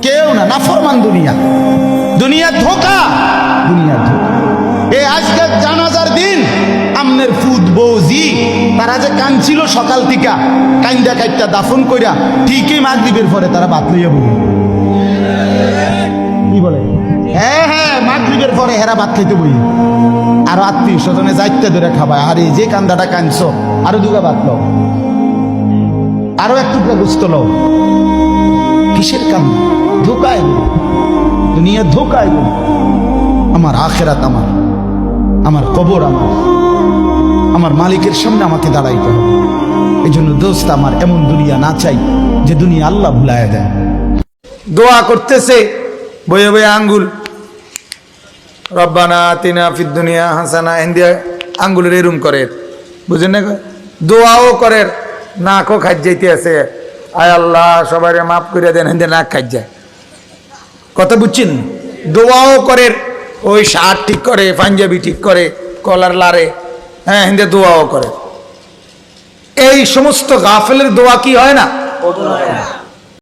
কেউ না, নাফরমান দুনিয়া, দুনিয়া ধোঁকা, দুনিয়া ধোঁকা। এই আজকে জানাজার দিন আমনের ফুদ বৌজি তারা যে কাঁদছিল সকাল থেকে, কাইন্দা কাইটা দাফন কইরা ঠিকই মাগরিবের পরে তারা ভাত লইয়া বলি, কি বলে, হ্যাঁ হ্যাঁ মাগরিবের পরে হেরা ভাত খাইতে বই, আর আত্মীয় স্বজনে যাইতে ধরে খাবায়, আরে যে কান্দাটা কাঁদছ আরো দুগা ভাত লও, আরো এক টুকরা গুস্ত লও। কিসের কান্না? ধোকায়, দুনিয়া ধোকায়। আমার আখেরাত আমার, আমার কবর আমার, আমার মালিকের সামনে আমাকে দাঁড়াইতে হবে। এই জন্য দোস্ত আমার এমন দুনিয়া না চাই যে দুনিয়া আল্লাহ ভুলাইয়া দেয়। দোয়া করতেছে বয়ে বয়ে আঙ্গুল, রব্বানা আতিনা ফিদ দুনিয়া হাসানা, হিন্দিয়া আঙ্গুলের এরুম করে, বুঝেন না? দোয়াও করে, নাকও খাই যাইতে আছে, আয় আল্লাহ সবাই মাফ করে দেন, হিন্দি নাক খাই যায়। কথা বুঝছেন? দোয়াও করে, ওই শার্ট ঠিক করে, পাঞ্জাবি ঠিক করে, কলার লারে, হ্যাঁ হিন্দি দোয়াও করে। এই সমস্ত গাফেলের দোয়া কি হয় না?